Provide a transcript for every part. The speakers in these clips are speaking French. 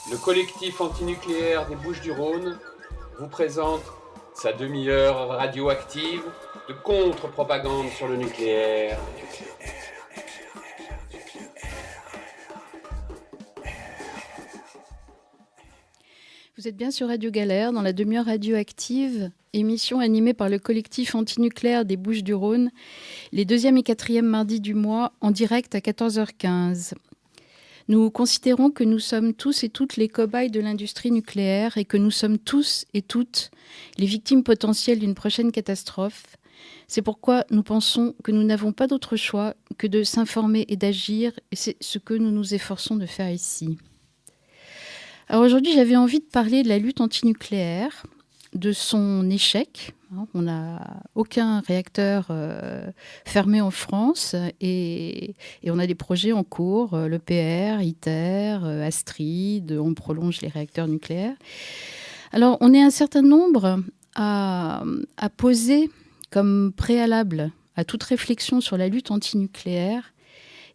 Le collectif antinucléaire des Bouches-du-Rhône vous présente sa demi-heure radioactive de contre-propagande sur le nucléaire. Vous êtes bien sur Radio Galère, dans la demi-heure radioactive, émission animée par le collectif antinucléaire des Bouches-du-Rhône, les 2e et 4e mardis du mois, en direct à 14h15. Nous considérons que nous sommes tous et toutes les cobayes de l'industrie nucléaire et que nous sommes tous et toutes les victimes potentielles d'une prochaine catastrophe. C'est pourquoi nous pensons que nous n'avons pas d'autre choix que de s'informer et d'agir, et c'est ce que nous nous efforçons de faire ici. Alors aujourd'hui, j'avais envie de parler de la lutte antinucléaire, de son échec. On n'a aucun réacteur fermé en France et on a des projets en cours, l'EPR, ITER, Astrid, on prolonge les réacteurs nucléaires. Alors on est un certain nombre à poser comme préalable à toute réflexion sur la lutte antinucléaire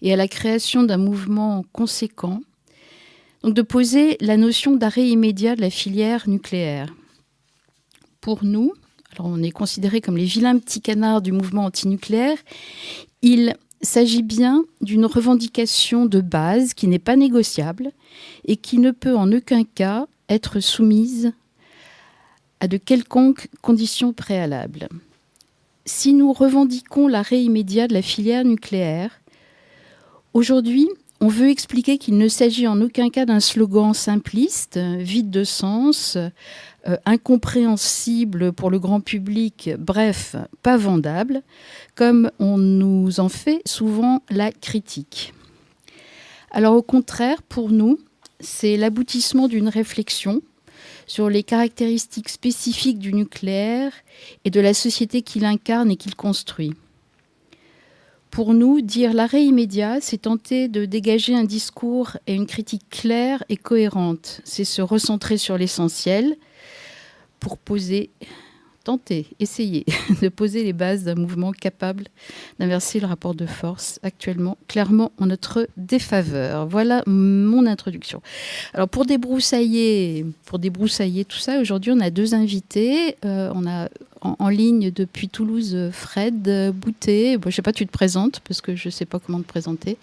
et à la création d'un mouvement conséquent. Donc de poser la notion d'arrêt immédiat de la filière nucléaire. Pour nous, alors on est considérés comme les vilains petits canards du mouvement antinucléaire, il s'agit bien d'une revendication de base qui n'est pas négociable et qui ne peut en aucun cas être soumise à de quelconques conditions préalables. Si nous revendiquons l'arrêt immédiat de la filière nucléaire, aujourd'hui, on veut expliquer qu'il ne s'agit en aucun cas d'un slogan simpliste, vide de sens, incompréhensible pour le grand public, bref, pas vendable, comme on nous en fait souvent la critique. Alors au contraire, pour nous, c'est l'aboutissement d'une réflexion sur les caractéristiques spécifiques du nucléaire et de la société qu'il incarne et qu'il construit. Pour nous, dire l'arrêt immédiat, c'est tenter de dégager un discours et une critique claire et cohérente. C'est se recentrer sur l'essentiel pour essayer de poser les bases d'un mouvement capable d'inverser le rapport de force actuellement clairement en notre défaveur. Voilà mon introduction. Alors pour débroussailler tout ça, aujourd'hui on a 2 invités. On a en ligne depuis Toulouse Fred Boutet. Bon, je ne sais pas, tu te présentes parce que je ne sais pas comment te présenter.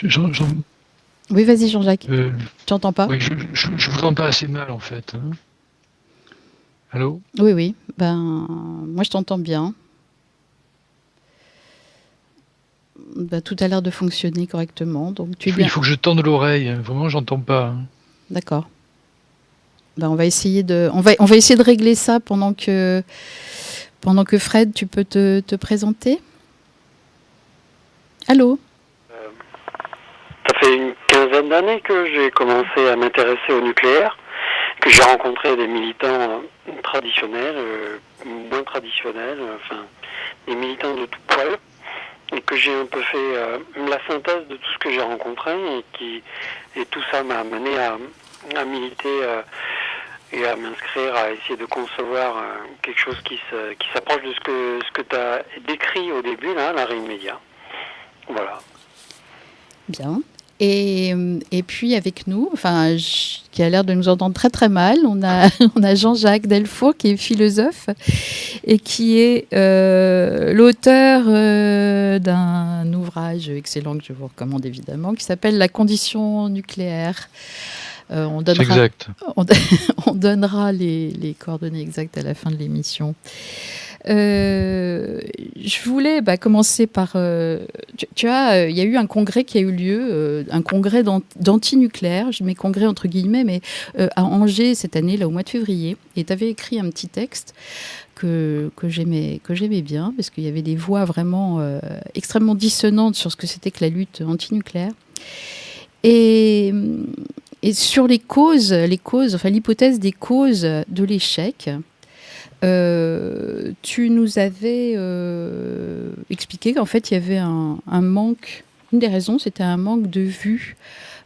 Oui, vas-y Jean-Jacques. Tu n'entends pas ? Oui, je ne vous entends pas assez mal en fait. Allô ? Oui. Moi je t'entends bien. Tout a l'air de fonctionner correctement. Donc tu es bien. Il faut que je tende l'oreille. Vraiment, j'entends pas. D'accord. On va essayer de régler ça pendant que Fred, tu peux te présenter. Allô ? Ça fait une quinzaine d'années que j'ai commencé à m'intéresser au nucléaire, que j'ai rencontré des militants traditionnels, moins traditionnels, enfin des militants de tout poil, et que j'ai un peu fait la synthèse de tout ce que j'ai rencontré et tout ça m'a amené à militer et à m'inscrire, à essayer de concevoir quelque chose qui s'approche de ce que tu as décrit au début, là, l'arrêt immédiat. Voilà. Bien. Et puis avec nous, qui a l'air de nous entendre très très mal, on a Jean-Jacques Delfour qui est philosophe et qui est l'auteur d'un ouvrage excellent que je vous recommande évidemment, qui s'appelle La condition nucléaire. On donnera les coordonnées exactes à la fin de l'émission. Je voulais commencer par... il y a eu un congrès qui a eu lieu, un congrès d'antinucléaire, je mets congrès entre guillemets, mais à Angers cette année, là au mois de février. Et tu avais écrit un petit texte que j'aimais bien, parce qu'il y avait des voix vraiment extrêmement dissonantes sur ce que c'était que la lutte antinucléaire. Et sur les causes, l'hypothèse des causes de l'échec, tu nous avais expliqué qu'en fait il y avait un manque, une des raisons c'était un manque de vue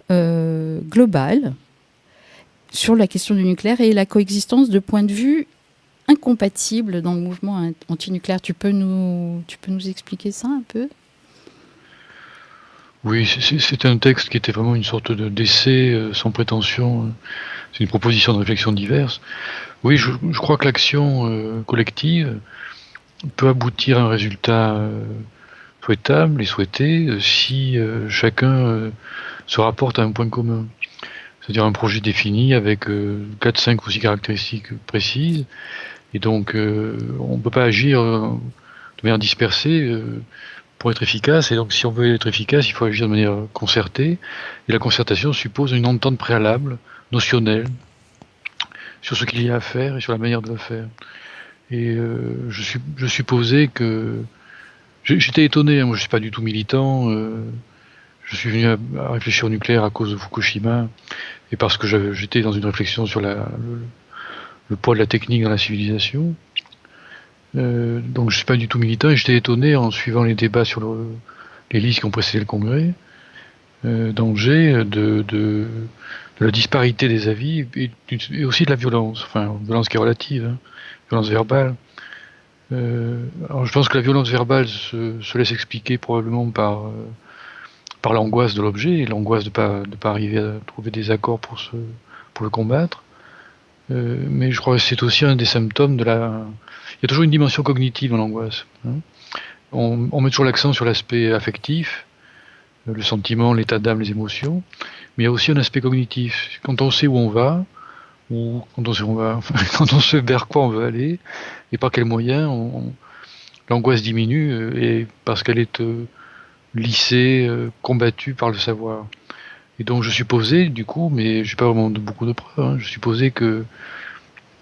globale sur la question du nucléaire et la coexistence de points de vue incompatibles dans le mouvement antinucléaire. Tu peux nous expliquer ça un peu ? Oui, c'est un texte qui était vraiment une sorte d'essai sans prétention. C'est une proposition de réflexion diverse. Oui, je crois que l'action collective peut aboutir à un résultat souhaitable et souhaité si chacun se rapporte à un point commun. C'est-à-dire un projet défini avec 4, 5 ou 6 caractéristiques précises. Et donc, on ne peut pas agir de manière dispersée pour être efficace. Et donc, si on veut être efficace, il faut agir de manière concertée. Et la concertation suppose une entente préalable, notionnelle, sur ce qu'il y a à faire et sur la manière de le faire. Et je supposais que... J'étais étonné, moi je ne suis pas du tout militant. Je suis venu à réfléchir au nucléaire à cause de Fukushima et parce que j'étais dans une réflexion sur le poids de la technique dans la civilisation. Donc je ne suis pas du tout militant et j'étais étonné en suivant les débats sur les listes qui ont précédé le congrès d'Angers de la disparité des avis et aussi de la violence, enfin violence qui est relative, hein, violence verbale. Alors je pense que la violence verbale se laisse expliquer probablement par l'angoisse de l'objet et l'angoisse de pas arriver à trouver des accords pour le combattre. Mais je crois que c'est aussi un des symptômes de la... Il y a toujours une dimension cognitive dans l'angoisse. Hein. On met toujours l'accent sur l'aspect affectif, le sentiment, l'état d'âme, les émotions, mais il y a aussi un aspect cognitif. Quand on sait où on va, ou quand on sait vers quoi on veut aller, et par quels moyens, l'angoisse diminue, et parce qu'elle est lissée, combattue par le savoir. Et donc je supposais, du coup, mais j'ai pas vraiment beaucoup de preuves, hein, je supposais que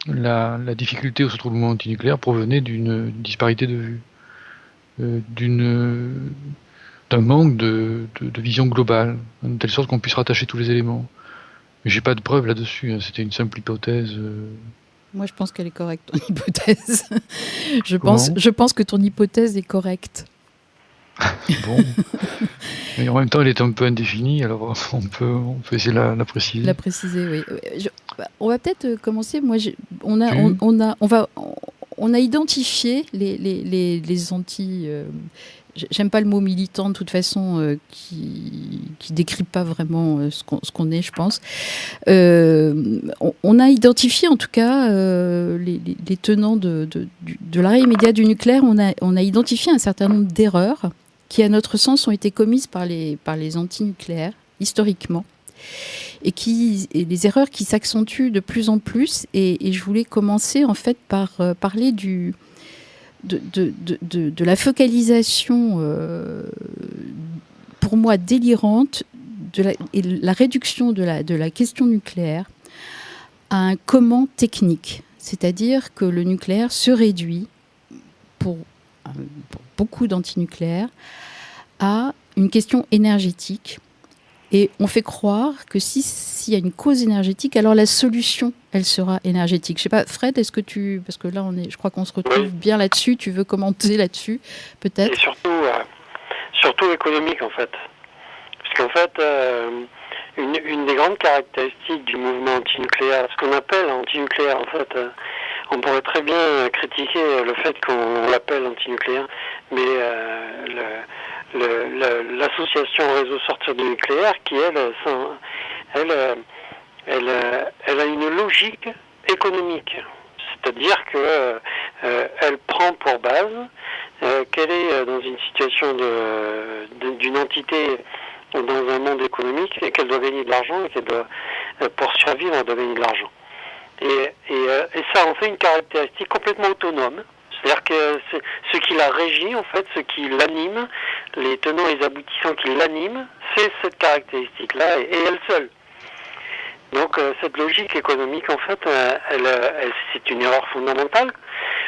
la difficulté où se trouve le mouvement antinucléaire provenait d'une disparité de vue, d'un manque de vision globale, de telle sorte qu'on puisse rattacher tous les éléments. Mais j'ai pas de preuves là-dessus, hein, c'était une simple hypothèse. Moi, je pense qu'elle est correcte, ton hypothèse. Je pense que ton hypothèse est correcte. Bon. Mais en même temps, elle est un peu indéfinie, alors on peut essayer de la préciser. La préciser, oui. On va peut-être commencer. Moi, on a identifié les anti... J'aime pas le mot militant de toute façon, qui décrit pas vraiment ce qu'on est, je pense. On a identifié en tout cas les tenants de l'arrêt immédiat du nucléaire. On a identifié un certain nombre d'erreurs qui, à notre sens, ont été commises par les antinucléaires historiquement, et des erreurs qui s'accentuent de plus en plus. Et je voulais commencer en fait par parler de la focalisation, pour moi délirante, et la réduction de la question nucléaire à un comment technique. C'est-à-dire que le nucléaire se réduit, pour beaucoup d'antinucléaires, à une question énergétique. Et on fait croire que s'il y a une cause énergétique, alors la solution, elle sera énergétique. Je sais pas, Fred, est-ce que parce que là, je crois qu'on se retrouve bien là-dessus. Tu veux commenter là-dessus, peut-être? Et surtout économique, en fait. Parce qu'en fait, une des grandes caractéristiques du mouvement antinucléaire, ce qu'on appelle antinucléaire, en fait, on pourrait très bien critiquer le fait qu'on l'appelle antinucléaire, mais l'association Réseau Sortir du Nucléaire, qui elle a une logique économique, c'est-à-dire que elle prend pour base qu'elle est dans une situation d'une entité dans un monde économique et qu'elle doit gagner de l'argent et qu'elle doit, pour survivre, elle doit gagner de l'argent. Et ça en fait une caractéristique complètement autonome. C'est-à-dire que ce qui la régit, en fait, ce qui l'anime, les tenants et les aboutissants qui l'animent, c'est cette caractéristique-là, et elle seule. Donc cette logique économique, en fait, c'est une erreur fondamentale,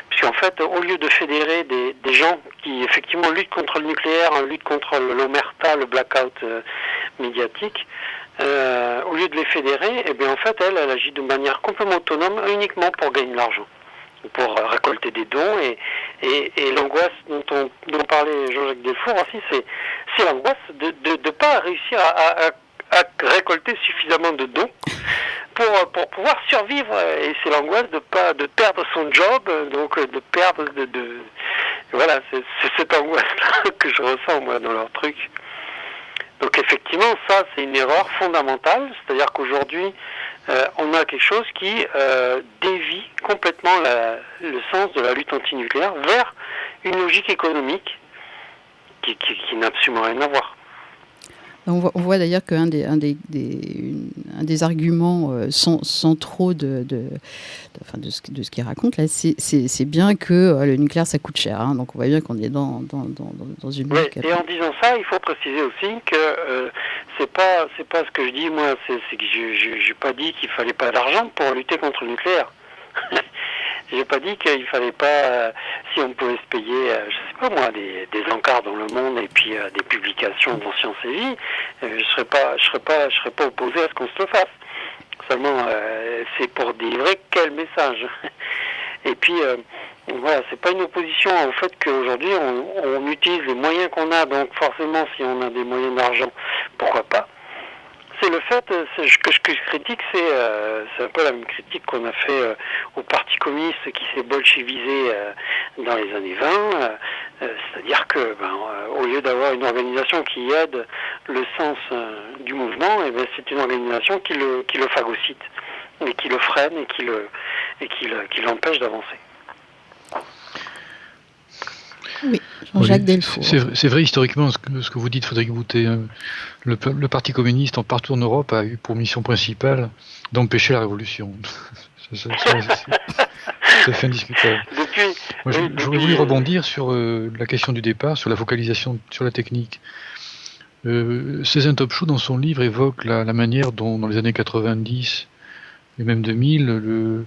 puisqu'en fait, au lieu de fédérer des gens qui, effectivement, luttent contre le nucléaire, luttent contre l'omerta, le blackout médiatique, au lieu de les fédérer, eh bien, en fait, elle agit de manière complètement autonome, uniquement pour gagner de l'argent, pour récolter des dons, et l'angoisse dont parlait Jean-Jacques Delfour aussi, c'est l'angoisse de ne pas réussir à récolter suffisamment de dons pour pouvoir survivre, et c'est l'angoisse de perdre son job, donc de perdre voilà, c'est cette angoisse-là que je ressens moi dans leur truc. Donc effectivement, ça c'est une erreur fondamentale, c'est-à-dire qu'aujourd'hui, on a quelque chose qui dévie complètement le sens de la lutte antinucléaire vers une logique économique qui n'a absolument rien à voir. On voit d'ailleurs qu'un des arguments centraux de ce qu'il raconte là, c'est bien que le nucléaire ça coûte cher. Hein, donc on voit bien qu'on est dans une logique. Et en disant ça, il faut préciser aussi que c'est pas ce que je dis moi, c'est que j'ai pas dit qu'il fallait pas d'argent pour lutter contre le nucléaire. J'ai pas dit qu'il fallait pas, si on pouvait se payer, je sais pas moi, des encarts dans le monde et puis des publications dans Sciences et Vie, je serais pas opposé à ce qu'on se le fasse. Seulement, c'est pour délivrer quel message. Et puis, voilà, c'est pas une opposition au fait qu'aujourd'hui on utilise les moyens qu'on a, donc forcément, si on a des moyens d'argent, pourquoi pas. C'est le fait, que je critique, c'est un peu la même critique qu'on a fait au Parti communiste qui s'est bolchevisé dans les années 20, c'est-à-dire que au lieu d'avoir une organisation qui aide le sens du mouvement, c'est une organisation qui le phagocyte, et qui le freine et qui l'empêche d'avancer. Oui, Jean-Jacques Delfour. C'est vrai historiquement ce que vous dites, Frédéric Boutet. Le Parti communiste partout en Europe a eu pour mission principale d'empêcher la révolution. C'est tout à fait indiscutable. J'aurais voulu rebondir sur la question du départ, sur la focalisation sur la technique. Cézanne Topchou, dans son livre, évoque la manière dont, dans les années 90 et même 2000,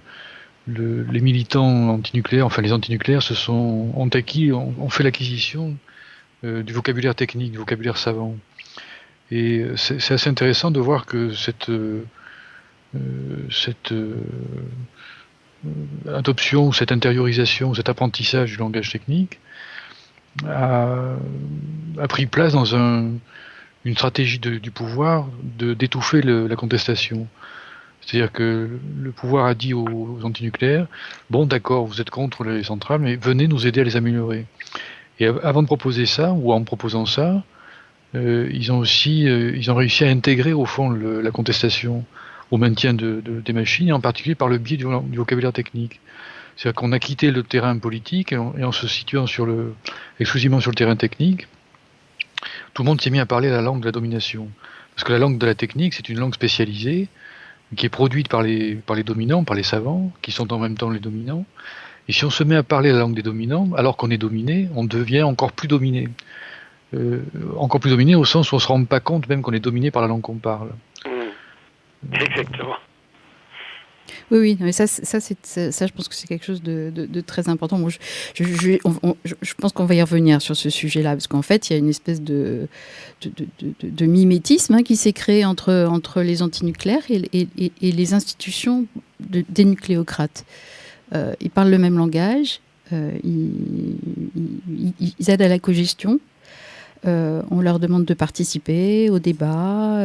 les militants antinucléaires, enfin les antinucléaires, ont fait l'acquisition du vocabulaire technique, du vocabulaire savant. Et c'est assez intéressant de voir que cette adoption, cette intériorisation, cet apprentissage du langage technique a pris place dans une stratégie du pouvoir d'étouffer la contestation. C'est-à-dire que le pouvoir a dit aux antinucléaires, bon d'accord, vous êtes contre les centrales, mais venez nous aider à les améliorer. Et avant de proposer ça, ou en proposant ça, ils ont réussi à intégrer au fond la contestation au maintien des machines, et en particulier par le biais du vocabulaire technique. C'est-à-dire qu'on a quitté le terrain politique, et en se situant exclusivement sur le terrain technique, tout le monde s'est mis à parler la langue de la domination. Parce que la langue de la technique, c'est une langue spécialisée, qui est produite par les dominants, par les savants, qui sont en même temps les dominants. Et si on se met à parler la langue des dominants, alors qu'on est dominé, on devient encore plus dominé. Encore plus dominé au sens où on ne se rend pas compte même qu'on est dominé par la langue qu'on parle. Exactement. Oui, mais ça, je pense que c'est quelque chose de très important. Bon, je pense qu'on va y revenir sur ce sujet-là, parce qu'en fait, il y a une espèce de mimétisme qui s'est créé entre les antinucléaires et les institutions des nucléocrates. Ils parlent le même langage, ils aident à la cogestion. On leur demande de participer au débat,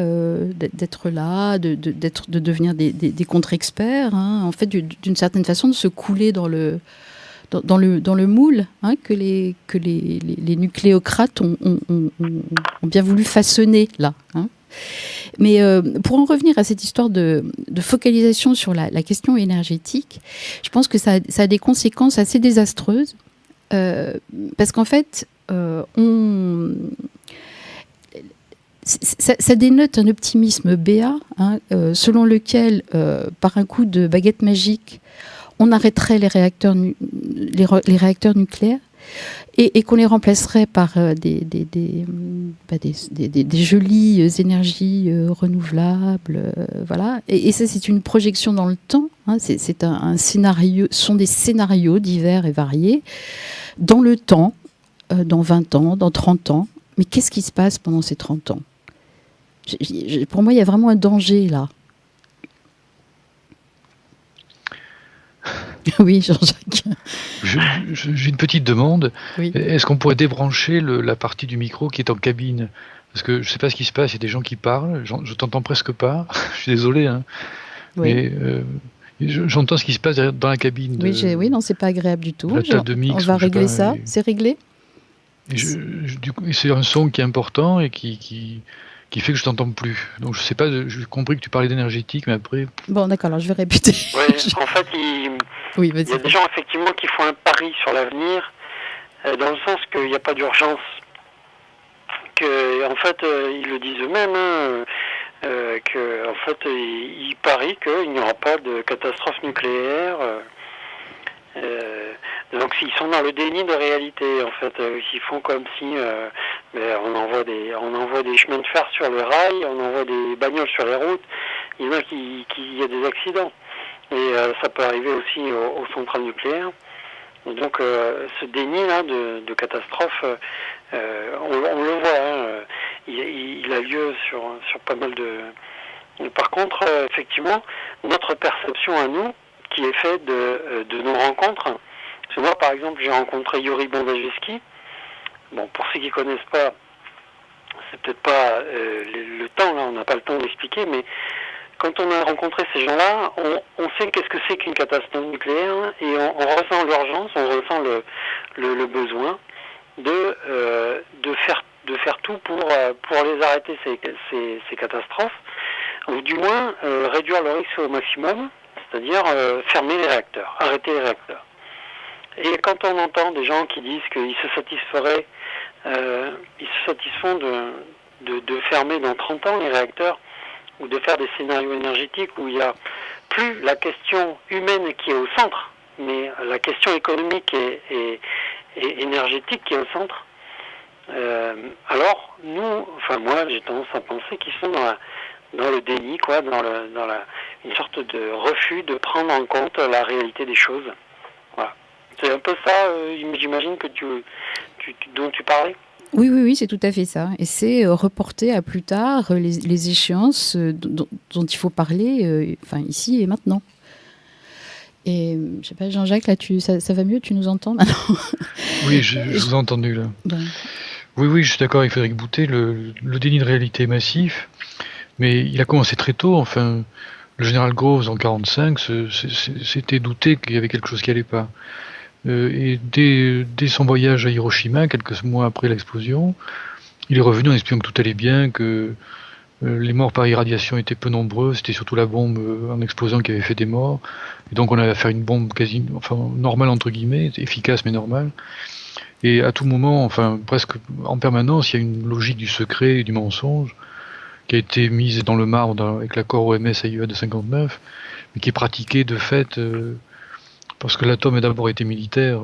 d'être là, de devenir des contre-experts, en fait, d'une certaine façon, de se couler dans le moule que les nucléocrates ont bien voulu façonner là. Mais pour en revenir à cette histoire de focalisation sur la question énergétique, je pense que ça a des conséquences assez désastreuses, parce qu'en fait, ça dénote un optimisme béat, selon lequel, par un coup de baguette magique, on arrêterait les réacteurs nucléaires et qu'on les remplacerait par des jolies énergies renouvelables, voilà. Et ça, c'est une projection dans le temps. C'est un scénario, ce sont des scénarios divers et variés dans le temps. Dans 20 ans, dans 30 ans. Mais qu'est-ce qui se passe pendant ces 30 ans ? Pour moi, il y a vraiment un danger, là. Oui, Jean-Jacques. J'ai une petite demande. Oui. Est-ce qu'on pourrait débrancher la partie du micro qui est en cabine ? Parce que je ne sais pas ce qui se passe, il y a des gens qui parlent, je t'entends presque pas. Je suis désolé. Oui. Mais j'entends ce qui se passe dans la cabine. Oui, non, c'est pas agréable du tout. La table de mix, on va régler ça. C'est réglé ? Du coup, c'est un son qui est important et qui qui fait que je t'entends plus. Donc je sais pas, j'ai compris que tu parlais d'énergétique, mais après... Bon, d'accord, alors je vais répéter. Ouais, en fait, Oui, il y a vas-y. des gens effectivement qui font un pari sur l'avenir, dans le sens qu'il n'y a pas d'urgence. Que, en fait, ils le disent eux-mêmes, que en fait, ils parient qu'il n'y aura pas de catastrophe nucléaire. Donc ils sont dans le déni de réalité, en fait. Ils font comme si on envoie des chemins de fer sur le rail, on envoie des bagnoles sur les routes. Il y en a qui y a des accidents. Et ça peut arriver aussi aux centrales nucléaires. Et donc ce déni là de catastrophe, on le voit, hein, il a lieu sur pas mal de... Par contre, effectivement, notre perception à nous, qui est faite de nos rencontres. Parce que moi, par exemple, j'ai rencontré Yuri Bondajewski. Bon, pour ceux qui ne connaissent pas, c'est peut-être pas le temps, là, on n'a pas le temps d'expliquer, mais quand on a rencontré ces gens-là, on sait qu'est-ce que c'est qu'une catastrophe nucléaire, et on ressent l'urgence, on ressent le besoin de faire tout pour les arrêter, ces catastrophes, ou du moins réduire le risque au maximum, c'est-à-dire fermer les réacteurs, arrêter les réacteurs. Et quand on entend des gens qui disent qu'ils se satisfont de fermer dans 30 ans les réacteurs, ou de faire des scénarios énergétiques où il n'y a plus la question humaine qui est au centre, mais la question économique et énergétique qui est au centre, alors moi j'ai tendance à penser qu'ils sont dans le déni, quoi, une sorte de refus de prendre en compte la réalité des choses. Voilà. C'est un peu ça, j'imagine, dont tu parlais. Oui, c'est tout à fait ça. Et c'est reporter à plus tard les échéances dont il faut parler ici et maintenant. Et je sais pas, Jean-Jacques, là, ça va mieux, tu nous entends maintenant? Oui, je vous ai entendu là. Ben. Oui, je suis d'accord avec Frédéric Boutet, le déni de réalité est massif, mais il a commencé très tôt. Enfin, le général Groves en 1945 s'était douté qu'il y avait quelque chose qui allait pas. Et dès son voyage à Hiroshima, quelques mois après l'explosion, il est revenu en expliquant que tout allait bien, que les morts par irradiation étaient peu nombreux, c'était surtout la bombe en explosant qui avait fait des morts, et donc on avait affaire à une bombe normale entre guillemets, efficace mais normale. Et à tout moment, presque en permanence, il y a une logique du secret et du mensonge qui a été mise dans le marbre avec l'accord OMS-AIEA de 59, mais qui est pratiquée de fait parce que l'atome a d'abord été militaire.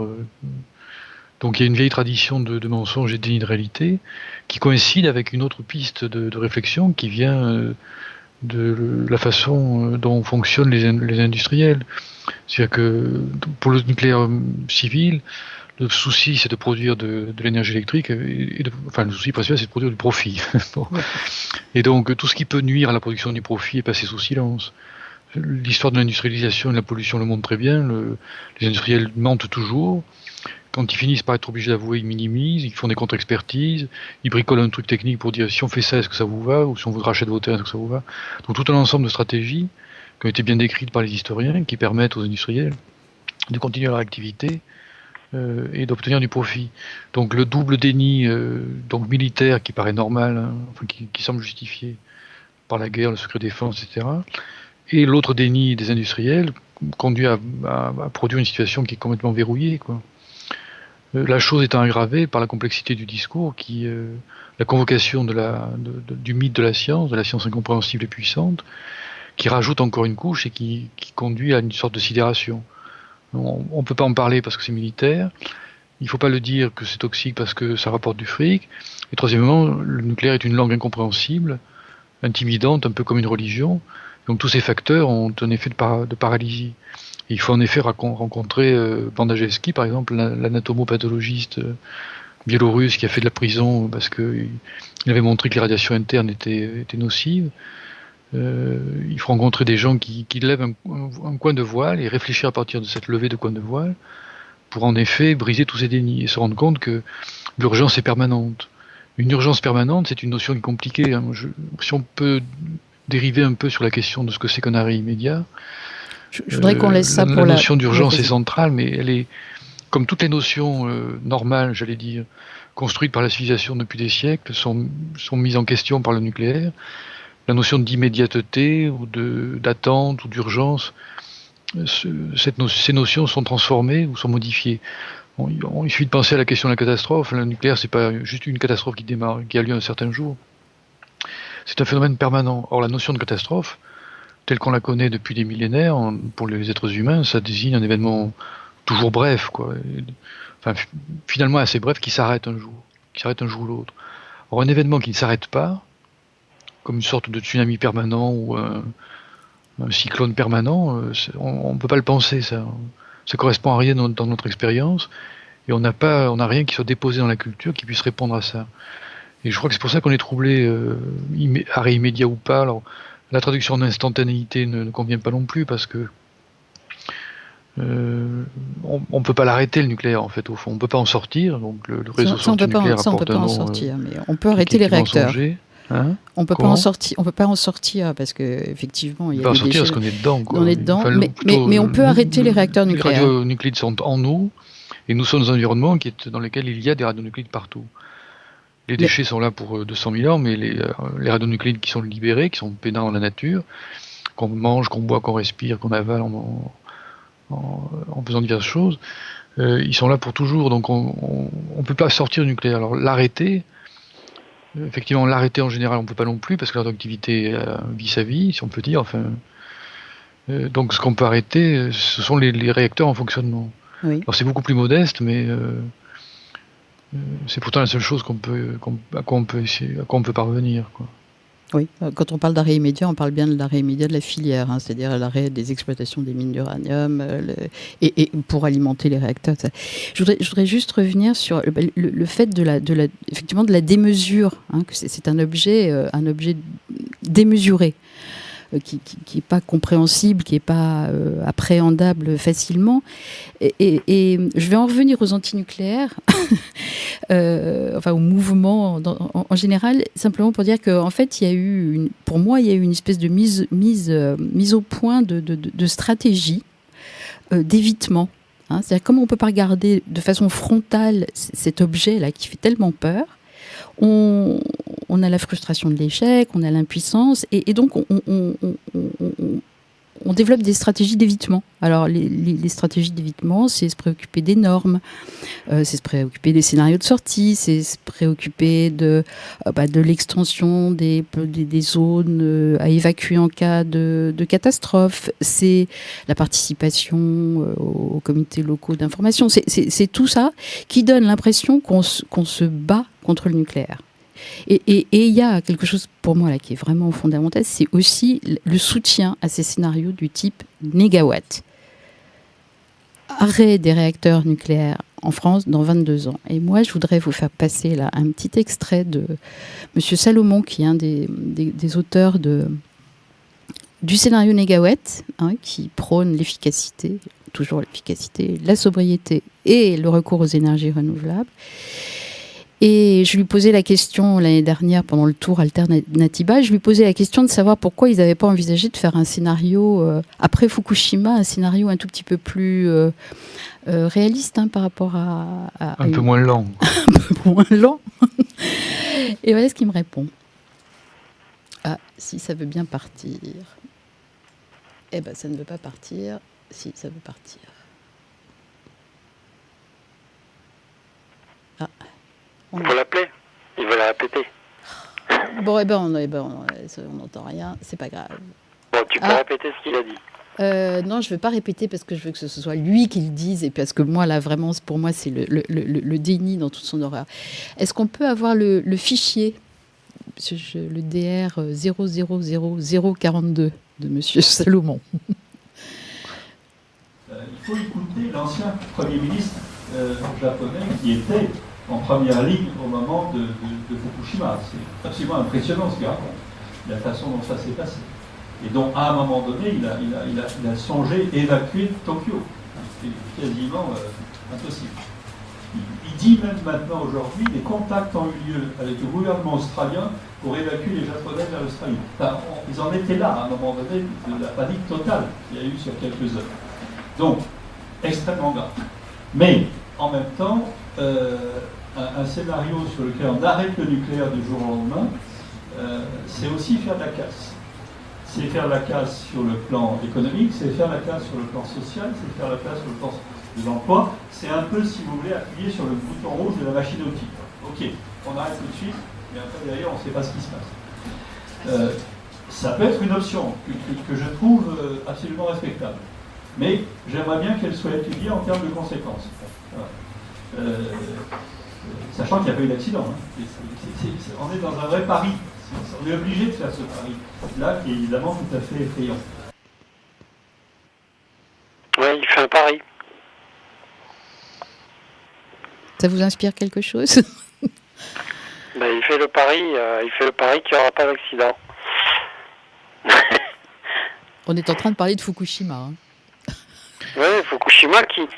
Donc il y a une vieille tradition de mensonge et de déni de réalité qui coïncide avec une autre piste de réflexion qui vient de la façon dont fonctionnent les industriels. C'est-à-dire que pour le nucléaire civil, le souci c'est de produire de l'énergie électrique, le souci principal c'est de produire du profit. Bon. Et donc tout ce qui peut nuire à la production du profit est passé sous silence. L'histoire de l'industrialisation et de la pollution le montre très bien. Les industriels mentent toujours. Quand ils finissent par être obligés d'avouer, ils minimisent, ils font des contre-expertises, ils bricolent un truc technique pour dire si on fait ça, est-ce que ça vous va, ou si on vous rachète vos terres, est-ce que ça vous va. Donc tout un ensemble de stratégies qui ont été bien décrites par les historiens, qui permettent aux industriels de continuer leur activité et d'obtenir du profit. Donc le double déni militaire qui paraît normal, hein, qui semble justifié par la guerre, le secret défense, etc., et l'autre déni des industriels conduit à produire une situation qui est complètement verrouillée, quoi. La chose étant aggravée par la complexité du discours, la convocation du mythe de la science incompréhensible et puissante, qui rajoute encore une couche et qui conduit à une sorte de sidération. On ne peut pas en parler parce que c'est militaire, il ne faut pas le dire que c'est toxique parce que ça rapporte du fric, et troisièmement, le nucléaire est une langue incompréhensible, intimidante, un peu comme une religion. Donc tous ces facteurs ont un effet de paralysie. Et il faut en effet rencontrer Bandajewski, par exemple, l'anatomopathologiste biélorusse qui a fait de la prison parce qu'il avait montré que les radiations internes étaient nocives. Il faut rencontrer des gens qui lèvent un coin de voile et réfléchir à partir de cette levée de coin de voile pour en effet briser tous ces dénis et se rendre compte que l'urgence est permanente. Une urgence permanente, c'est une notion qui est compliquée. Hein. Si on peut dériver un peu sur la question de ce que c'est qu'un arrêt immédiat. Je voudrais qu'on laisse ça pour la notion d'urgence est centrale, mais elle est, comme toutes les notions normales, j'allais dire, construites par la civilisation depuis des siècles sont mises en question par le nucléaire. La notion d'immédiateté ou d'attente ou d'urgence, ces notions sont transformées ou sont modifiées. Il suffit de penser à la question de la catastrophe. Le nucléaire, c'est pas juste une catastrophe qui a lieu un certain jour. C'est un phénomène permanent. Or, la notion de catastrophe, telle qu'on la connaît depuis des millénaires, pour les êtres humains, ça désigne un événement toujours bref, quoi. Enfin, finalement assez bref, qui s'arrête un jour ou l'autre. Or, un événement qui ne s'arrête pas, comme une sorte de tsunami permanent ou un cyclone permanent, on ne peut pas le penser, ça. Ça correspond à rien dans notre expérience, et on n'a rien qui soit déposé dans la culture qui puisse répondre à ça. Et je crois que c'est pour ça qu'on est troublé, arrêt immédiat ou pas. Alors, la traduction d'instantanéité ne convient pas non plus, parce que on ne peut pas l'arrêter, le nucléaire, en fait, au fond. On ne peut pas en sortir, donc le réseau nucléaire apporte un nom. Ça, on ne peut pas en sortir, mais on peut arrêter les réacteurs. Hein, on peut pas en sortir parce que effectivement il y a des déchets. Parce qu'on est dedans, quoi. On est dedans, mais on peut arrêter les réacteurs nucléaires. Les radionuclides sont en nous, et nous sommes dans un environnement dans lequel il y a des radionuclides partout. Les déchets sont là pour 200 000 ans, mais les radionuclides qui sont libérés, qui sont peinants dans la nature, qu'on mange, qu'on boit, qu'on respire, qu'on avale en faisant diverses choses, ils sont là pour toujours. Donc on peut pas sortir du nucléaire. Alors l'arrêter. Effectivement, l'arrêter en général, on ne peut pas non plus, parce que la radioactivité vit sa vie, si on peut dire. Enfin, donc ce qu'on peut arrêter, ce sont les réacteurs en fonctionnement. Oui. Alors c'est beaucoup plus modeste, mais c'est pourtant la seule chose à quoi on peut parvenir, quoi. Oui, quand on parle d'arrêt immédiat, on parle bien de l'arrêt immédiat de la filière, hein, c'est-à-dire l'arrêt des exploitations des mines d'uranium et pour alimenter les réacteurs. Ça. Je voudrais juste revenir sur le fait effectivement de la démesure, hein, que c'est un objet démesuré. Qui n'est pas compréhensible, qui n'est pas appréhendable facilement. Et je vais en revenir aux antinucléaires, enfin au mouvement en général, simplement pour dire qu'en fait, pour moi, il y a eu une espèce de mise au point de stratégie d'évitement. Hein. C'est-à-dire, comme on ne peut pas regarder de façon frontale cet objet-là qui fait tellement peur, on a la frustration de l'échec, on a l'impuissance, et donc on développe des stratégies d'évitement. Alors les stratégies d'évitement, c'est se préoccuper des normes, c'est se préoccuper des scénarios de sortie, c'est se préoccuper de l'extension des zones à évacuer en cas de catastrophe, c'est la participation aux comités locaux d'information, c'est tout ça qui donne l'impression qu'on se bat contre le nucléaire. Et il y a quelque chose pour moi là qui est vraiment fondamental, c'est aussi le soutien à ces scénarios du type négawatt. Arrêt des réacteurs nucléaires en France dans 22 ans. Et moi, je voudrais vous faire passer là un petit extrait de M. Salomon, qui est un des auteurs du scénario négawatt, hein, qui prône l'efficacité, toujours l'efficacité, la sobriété et le recours aux énergies renouvelables. Et je lui posais la question l'année dernière pendant le tour Alternatiba, je lui posais la question de savoir pourquoi ils n'avaient pas envisagé de faire un scénario, après Fukushima, un scénario un tout petit peu plus réaliste, hein, par rapport à un peu moins lent. Un peu moins lent. Et voilà ce qu'il me répond. Ah, si ça veut bien partir. Eh ben, ça ne veut pas partir. Si, ça veut partir. Ah. On va l'appeler. Il va la répéter. Bon, on n'entend rien. C'est pas grave. Bon, tu peux répéter ce qu'il a dit. Non, je ne veux pas répéter parce que je veux que ce soit lui qui le dise et parce que moi, là, vraiment, pour moi, c'est le déni dans toute son horreur. Est-ce qu'on peut avoir le fichier, le DR 000042 de M. Salomon? Il faut écouter l'ancien Premier ministre japonais qui était en première ligne au moment de Fukushima. C'est absolument impressionnant ce qu'il raconte, la façon dont ça s'est passé. Et donc, à un moment donné, il a songé évacuer Tokyo. C'est quasiment impossible. Il dit même maintenant, aujourd'hui, des contacts ont eu lieu avec le gouvernement australien pour évacuer les Japonais vers l'Australie. Enfin, ils en étaient là, à un moment donné, de la panique totale qu'il y a eu sur quelques heures. Donc, extrêmement grave. Mais, en même temps, un scénario sur lequel on arrête le nucléaire du jour au lendemain, c'est aussi faire de la casse. C'est faire de la casse sur le plan économique, c'est faire de la casse sur le plan social, c'est faire de la casse sur le plan de l'emploi. C'est un peu, si vous voulez, appuyer sur le bouton rouge de la machine outil. Ok, on arrête tout de suite, mais après derrière, on ne sait pas ce qui se passe. Ça peut être une option que je trouve absolument respectable. Mais j'aimerais bien qu'elle soit étudiée en termes de conséquences. Voilà. Sachant qu'il n'y a pas eu d'accident. Hein. On est dans un vrai pari. On est obligé de faire ce pari-là, qui est évidemment tout à fait effrayant. Oui, il fait un pari. Ça vous inspire quelque chose? Il fait le pari qu'il n'y aura pas d'accident. On est en train de parler de Fukushima. Hein. Oui, Fukushima qui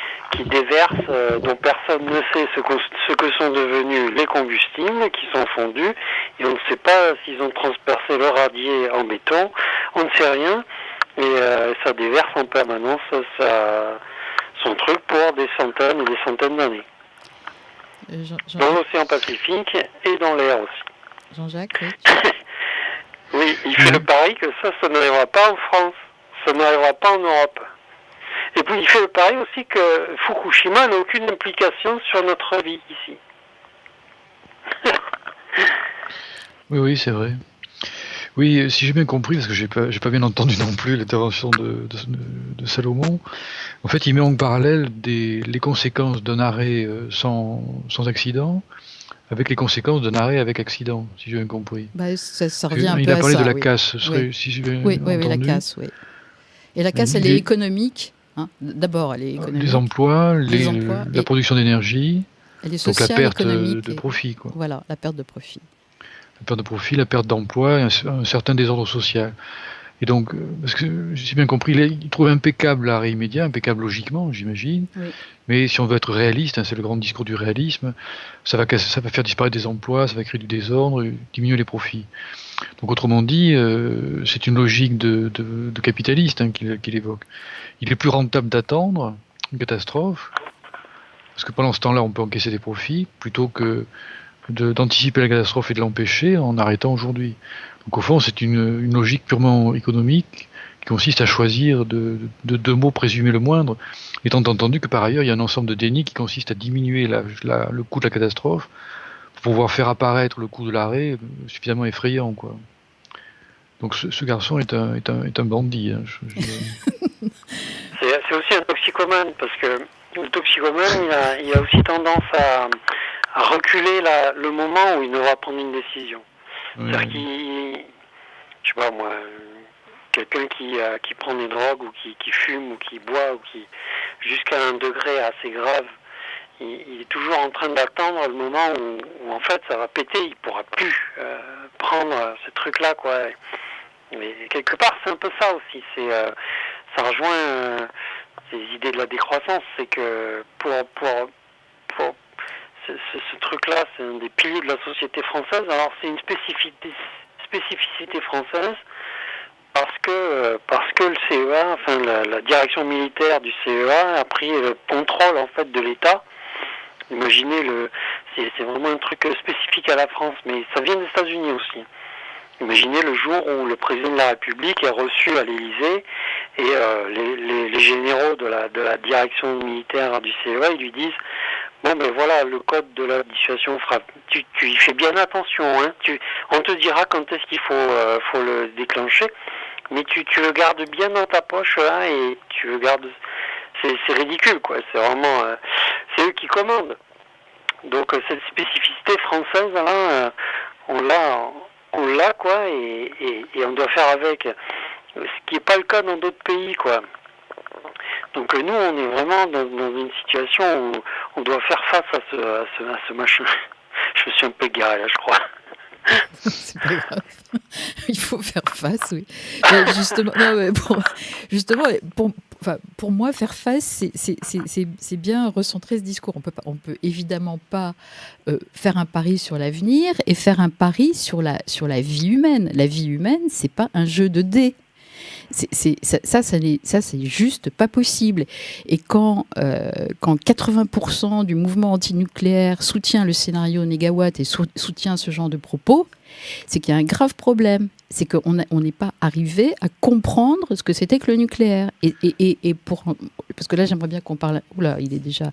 déverse, dont personne ne sait ce que sont devenus les combustibles, qui sont fondus, et on ne sait pas s'ils ont transpercé le radier en béton, on ne sait rien, et ça déverse en permanence son truc pour des centaines et des centaines d'années. Dans l'océan Pacifique et dans l'air aussi. Jean-Jacques, oui. Oui, il fait le pari que ça n'arrivera pas en France, ça n'arrivera pas en Europe. Et puis il fait le pari aussi que Fukushima n'a aucune implication sur notre vie ici. Oui, c'est vrai. Oui, si j'ai bien compris, parce que j'ai pas bien entendu non plus l'intervention de Salomon, en fait, il met en parallèle les conséquences d'un arrêt sans accident avec les conséquences d'un arrêt avec accident, si j'ai bien compris. Ça revient un peu à ça. Il a parlé de la oui. casse, Oui. si j'ai bien Oui, entendu. la casse, oui. Et la casse, elle est économique. Hein. D'abord, elle est économique. Les emplois, la production d'énergie, elle est donc sociale, la perte économique de profit. Quoi. Voilà, la perte de profit. La perte de profit, la perte d'emploi, un certain désordre social. Et donc, parce que j'ai bien compris, il trouve impeccable l'arrêt immédiat, impeccable logiquement, j'imagine. Oui. Mais si on veut être réaliste, c'est le grand discours du réalisme, ça va faire disparaître des emplois, ça va créer du désordre, diminuer les profits. Donc autrement dit, c'est une logique de capitaliste qu'il évoque. Il est plus rentable d'attendre une catastrophe, parce que pendant ce temps-là, on peut encaisser des profits, plutôt que d'anticiper la catastrophe et de l'empêcher en arrêtant aujourd'hui. Donc au fond, c'est une logique purement économique qui consiste à choisir de deux mots présumés le moindre, étant entendu que par ailleurs, il y a un ensemble de dénis qui consiste à diminuer le coût de la catastrophe pour pouvoir faire apparaître le coût de l'arrêt suffisamment effrayant, quoi. Donc ce garçon est un bandit. Hein, c'est aussi un toxicomane, parce que le toxicomane, il a aussi tendance à reculer le moment où il devra prendre une décision. Oui. C'est-à-dire je sais pas moi, quelqu'un qui prend des drogues ou qui fume ou qui boit ou qui jusqu'à un degré assez grave, il est toujours en train d'attendre le moment où en fait ça va péter, il pourra plus prendre ce truc-là, quoi. Mais quelque part c'est un peu ça aussi, ça rejoint ces idées de la décroissance, c'est que pour ce truc-là, c'est un des piliers de la société française. Alors c'est une spécificité française parce que le CEA, enfin la direction militaire du CEA a pris le contrôle en fait de l'État. Imaginez c'est vraiment un truc spécifique à la France, mais ça vient des États-Unis aussi. Imaginez le jour où le président de la République est reçu à l'Élysée et les généraux de la direction militaire du CEA, ils lui disent: bon ben voilà, le code de la dissuasion frappe. Tu y fais bien attention, hein. On te dira quand est-ce qu'il faut le déclencher, mais tu le gardes bien dans ta poche, hein, et tu le gardes. C'est ridicule, quoi. C'est vraiment, c'est eux qui commandent. Donc cette spécificité française, là, on l'a, quoi, et on doit faire avec. Ce qui n'est pas le cas dans d'autres pays, quoi. Donc nous, on est vraiment dans une situation où on doit faire face à ce machin. Je me suis un peu garé, là, je crois. C'est pas grave. Il faut faire face, oui. Pour moi, faire face, c'est bien recentrer ce discours. On peut évidemment pas faire un pari sur l'avenir et faire un pari sur la vie humaine. La vie humaine, c'est pas un jeu de dés. Ça, c'est juste pas possible. Et quand 80% du mouvement antinucléaire soutient le scénario négawatt et soutient ce genre de propos, c'est qu'il y a un grave problème. C'est qu'on n'est pas arrivé à comprendre ce que c'était que le nucléaire. Parce que là, j'aimerais bien qu'on parle... Oula, il est déjà...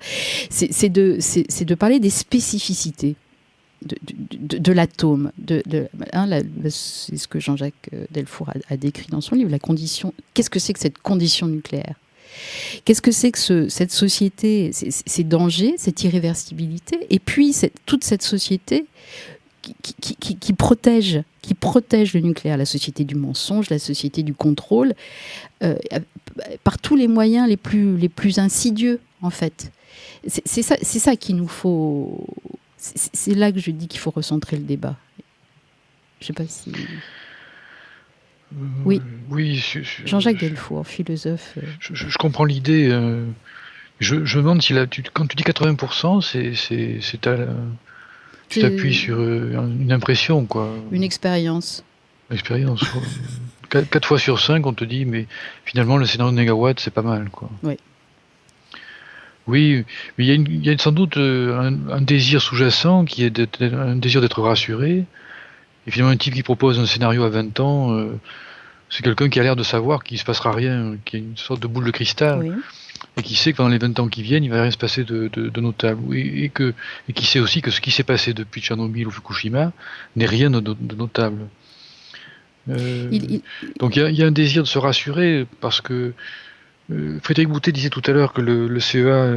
C'est de parler des spécificités de l'atome. C'est ce que Jean-Jacques Delfour a décrit dans son livre, la condition. Qu'est-ce que c'est que cette condition nucléaire ? Qu'est-ce que c'est que cette société, ces dangers, cette irréversibilité, et puis toute cette société qui protège le nucléaire, la société du mensonge, la société du contrôle, par tous les moyens les plus insidieux, en fait. C'est ça qu'il nous faut... C'est là que je dis qu'il faut recentrer le débat. Je ne sais pas si... Oui, Jean-Jacques Delfour, philosophe. Je comprends l'idée. Je me demande si quand tu dis 80%, tu t'appuies sur une impression, quoi. Une expérience. L'expérience. 4 fois sur 5, on te dit, mais finalement, le scénario de Négawatt, c'est pas mal, quoi. Oui. Oui, mais il y a sans doute un désir sous-jacent qui est un désir d'être rassuré. Et finalement, un type qui propose un scénario à 20 ans, c'est quelqu'un qui a l'air de savoir qu'il ne se passera rien, qui a une sorte de boule de cristal, Oui. et qui sait que pendant les 20 ans qui viennent, il ne va rien se passer de notable. Et qui sait aussi que ce qui s'est passé depuis Tchernobyl ou Fukushima n'est rien de notable. Donc il y a un désir de se rassurer, parce que Frédéric Boutet disait tout à l'heure que le CEA,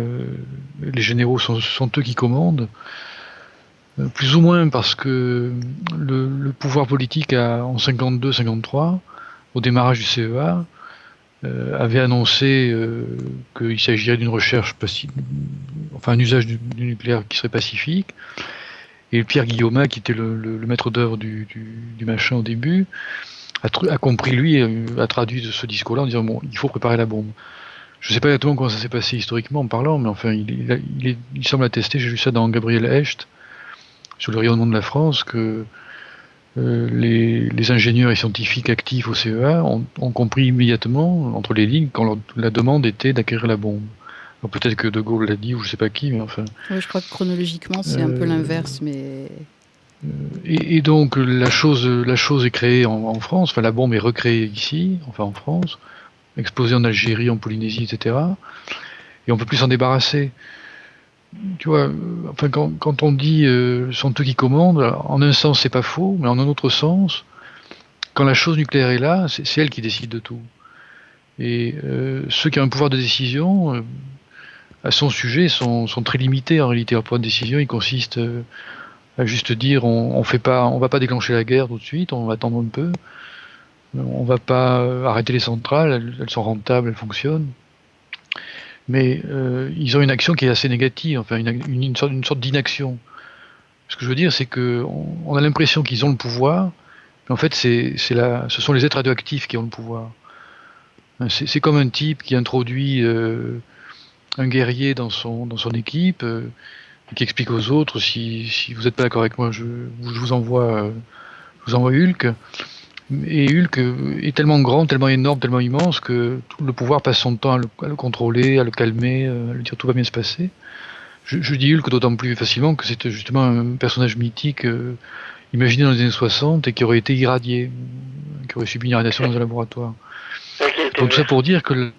les généraux sont eux qui commandent, plus ou moins parce que le pouvoir politique en 52-53, au démarrage du CEA, avait annoncé qu'il s'agirait d'une recherche un usage du nucléaire qui serait pacifique. Et Pierre Guillaumat, qui était le maître d'œuvre du machin au début, a compris, lui, a traduit ce discours-là en disant bon, il faut préparer la bombe. Je ne sais pas exactement comment ça s'est passé historiquement en parlant, mais enfin, il semble attester, j'ai lu ça dans Gabriel Hecht, sur le rayonnement de la France, que les ingénieurs et scientifiques actifs au CEA ont compris immédiatement, entre les lignes, quand la demande était d'acquérir la bombe. Alors peut-être que De Gaulle l'a dit, ou je ne sais pas qui, mais enfin... Oui, je crois que chronologiquement, c'est un peu l'inverse, mais... Et donc la chose est créée en France, enfin la bombe est recréée ici, enfin en France, explosée en Algérie, en Polynésie, etc. Et on peut plus s'en débarrasser. Tu vois, enfin quand on dit sont eux qui commandent, en un sens c'est pas faux, mais en un autre sens, quand la chose nucléaire est là, c'est elle qui décide de tout. Et ceux qui ont un pouvoir de décision à son sujet sont très limités en réalité. Leur pouvoir de décision, il consiste à juste dire on va pas déclencher la guerre tout de suite, on va attendre un peu, on va pas arrêter les centrales, elles sont rentables, elles fonctionnent, mais ils ont une action qui est assez négative, enfin une sorte d'inaction. Ce que je veux dire, c'est que on a l'impression qu'ils ont le pouvoir, mais en fait ce sont les êtres radioactifs qui ont le pouvoir. C'est comme un type qui introduit un guerrier dans son équipe, qui explique aux autres si vous n'êtes pas d'accord avec moi, je vous envoie Hulk. Et Hulk est tellement grand, tellement énorme, tellement immense que tout le pouvoir passe son temps à le contrôler, à le calmer, à lui dire tout va bien se passer. Je dis Hulk d'autant plus facilement que c'est justement un personnage mythique imaginé dans les années 60 et qui aurait été irradié, qui aurait subi une irradiation dans un laboratoire. Donc tout ça pour dire que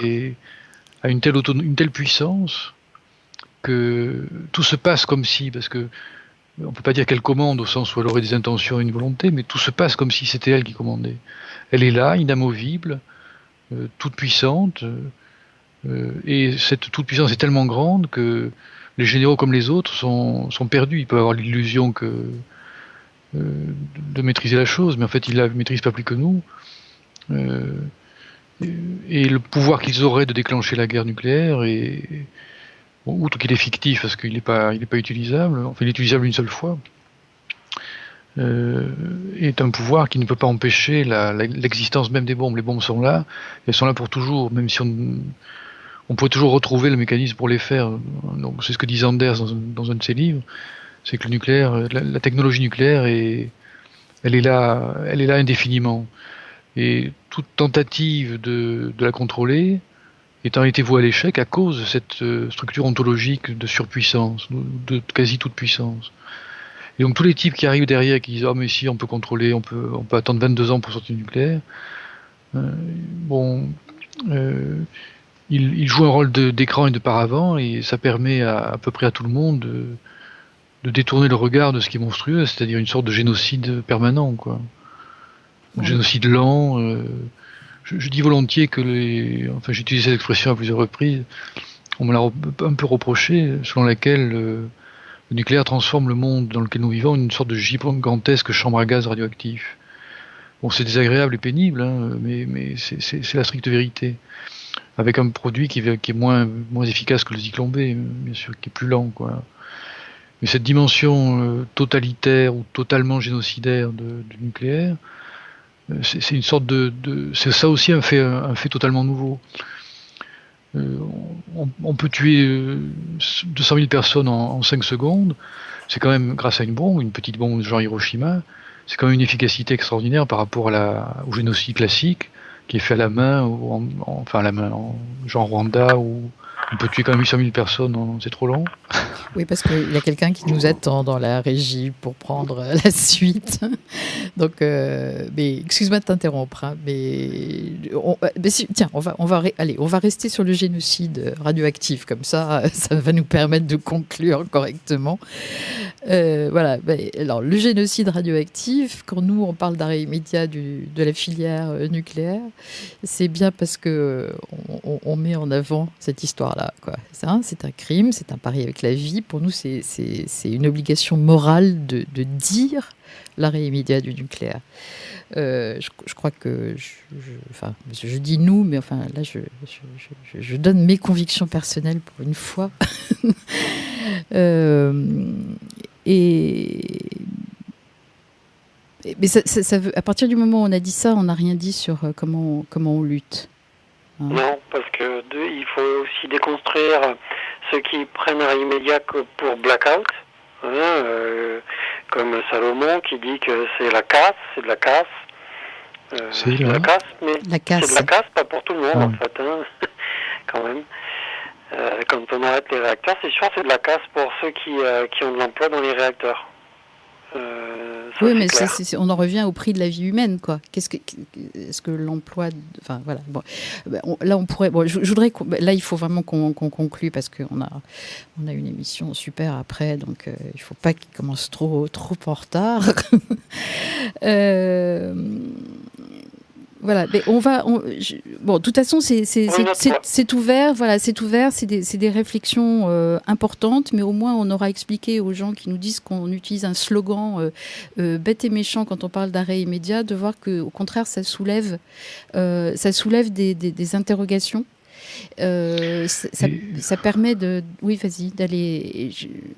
a une telle puissance que tout se passe comme si, parce que on peut pas dire qu'elle commande au sens où elle aurait des intentions et une volonté, mais tout se passe comme si c'était elle qui commandait. Elle est là, inamovible, toute puissante, et cette toute puissance est tellement grande que les généraux comme les autres sont perdus. Ils peuvent avoir l'illusion de maîtriser la chose, mais en fait ils la maîtrisent pas plus que nous. Et le pouvoir qu'ils auraient de déclencher la guerre nucléaire outre qu'il est fictif parce qu'il n'est pas utilisable, enfin il est utilisable une seule fois, est un pouvoir qui ne peut pas empêcher l'existence même des bombes. Les bombes sont là, elles sont là pour toujours, même si on pourrait toujours retrouver le mécanisme pour les faire. Donc c'est ce que dit Anders dans un de ses livres, c'est que le nucléaire, la technologie nucléaire elle est là indéfiniment. Et toute tentative de la contrôler est en réalité vouée à l'échec à cause de cette structure ontologique de surpuissance, de quasi toute puissance. Et donc tous les types qui arrivent derrière, qui disent « Ah mais si, on peut contrôler, on peut attendre 22 ans pour sortir du nucléaire », ils jouent un rôle d'écran et de paravent, et ça permet à peu près à tout le monde de détourner le regard de ce qui est monstrueux, c'est-à-dire une sorte de génocide permanent, quoi. Un génocide lent. Je dis volontiers que j'ai utilisé cette expression à plusieurs reprises, on me l'a un peu reproché, selon laquelle le nucléaire transforme le monde dans lequel nous vivons en une sorte de gigantesque chambre à gaz radioactif. Bon, c'est désagréable et pénible, hein, mais c'est la stricte vérité. Avec un produit qui est moins efficace que le Zyklon B, bien sûr, qui est plus lent, quoi. Mais cette dimension totalitaire ou totalement génocidaire du nucléaire, c'est une sorte c'est ça aussi un fait totalement nouveau. On peut tuer 200 000 personnes en 5 secondes. C'est quand même grâce à une petite bombe genre Hiroshima. C'est quand même une efficacité extraordinaire par rapport au génocide classique qui est fait à la main, genre Rwanda, où on peut tuer quand même 800 000 personnes, c'est trop long. Oui, parce qu'il y a quelqu'un qui nous attend dans la régie pour prendre la suite. Donc, mais excuse-moi de t'interrompre, hein, tiens, on va rester sur le génocide radioactif, comme ça va nous permettre de conclure correctement. Voilà. Alors, le génocide radioactif, quand nous on parle d'arrêt immédiat de la filière nucléaire, c'est bien parce que on met en avant cette histoire-là, quoi. C'est un crime, c'est un pari avec la vie. Pour nous, c'est une obligation morale de dire l'arrêt immédiat du nucléaire. Je crois que je dis nous, mais enfin là, je donne mes convictions personnelles pour une fois. Mais ça veut, à partir du moment où on a dit ça, on n'a rien dit sur comment on lutte. Hein. Non, parce que il faut aussi déconstruire ceux qui prennent arrêt immédiat que pour blackout, comme Salomon qui dit que c'est la casse, c'est de la casse. C'est de la casse, mais la casse. c'est de la casse, pas pour tout le monde en fait, hein, quand même. Quand on arrête les réacteurs, c'est sûr, c'est de la casse pour ceux qui ont de l'emploi dans les réacteurs. Oui, mais on en revient au prix de la vie humaine, quoi. Est-ce que l'emploi, enfin voilà. Bon, là, on pourrait. Bon, je voudrais. Là, il faut vraiment qu'on conclue parce qu'on a une émission super après, donc il ne faut pas qu'il commence trop en retard. Voilà, mais de toute façon, c'est ouvert. Voilà, c'est ouvert. C'est des réflexions importantes, mais au moins on aura expliqué aux gens qui nous disent qu'on utilise un slogan bête et méchant quand on parle d'arrêt immédiat, de voir que, au contraire, ça soulève des interrogations. Ça permet de. Oui, vas-y, d'aller.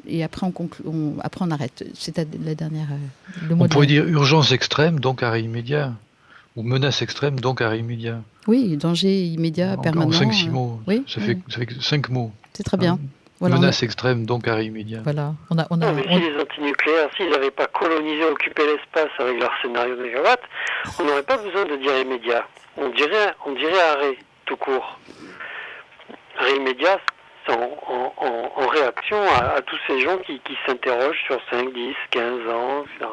Et après, après, on arrête. C'est la dernière. On pourrait dire urgence extrême, donc arrêt immédiat. Ou menace extrême, donc arrêt immédiat. Oui, danger immédiat, permanent. En 5-6 mots. Oui, ça fait 5 mots. C'est très bien. Voilà, menace extrême, donc arrêt immédiat. Voilà. Si les antinucléaires, s'ils n'avaient pas colonisé, occupé l'espace avec leur scénario de mégawatt, on n'aurait pas besoin de dire immédiat. On dirait arrêt, tout court. Arrêt immédiat, c'est en réaction à tous ces gens qui s'interrogent sur 5, 10, 15 ans, etc.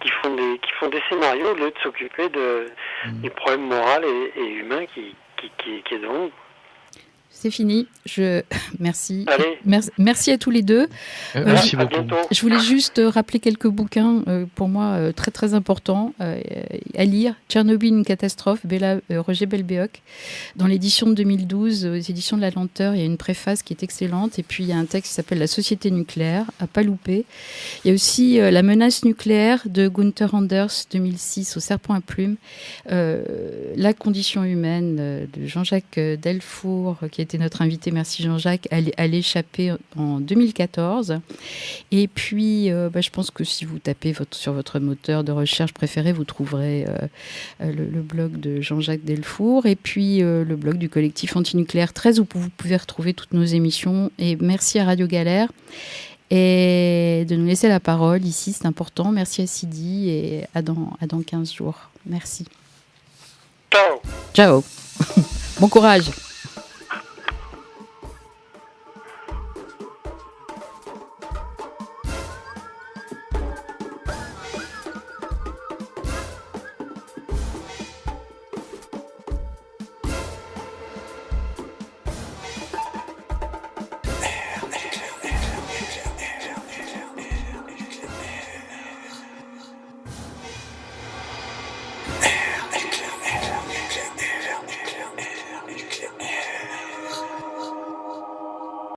Qui font des scénarios au lieu de s'occuper du problème moral et humain qui est devant nous. C'est fini. Merci. Allez. Merci à tous les deux. Merci beaucoup. Je voulais juste rappeler quelques bouquins pour moi très très importants à lire. Tchernobyl, une catastrophe, Roger Belbéoc, dans l'édition de 2012, aux éditions de la Lenteur. Il y a une préface qui est excellente. Et puis il y a un texte qui s'appelle La société nucléaire, à pas louper. Il y a aussi La menace nucléaire de Gunther Anders, 2006, au Serpent à plumes. La condition humaine de Jean-Jacques Delfour, qui était notre invité, merci Jean-Jacques, à l'échappée en 2014. Et puis, je pense que si vous tapez sur votre moteur de recherche préféré, vous trouverez le blog de Jean-Jacques Delfour et puis le blog du collectif Antinucléaire 13 où vous pouvez retrouver toutes nos émissions. Et merci à Radio Galère et de nous laisser la parole ici, c'est important. Merci à Sidi et à dans 15 jours. Merci. Ciao. Ciao. Bon courage.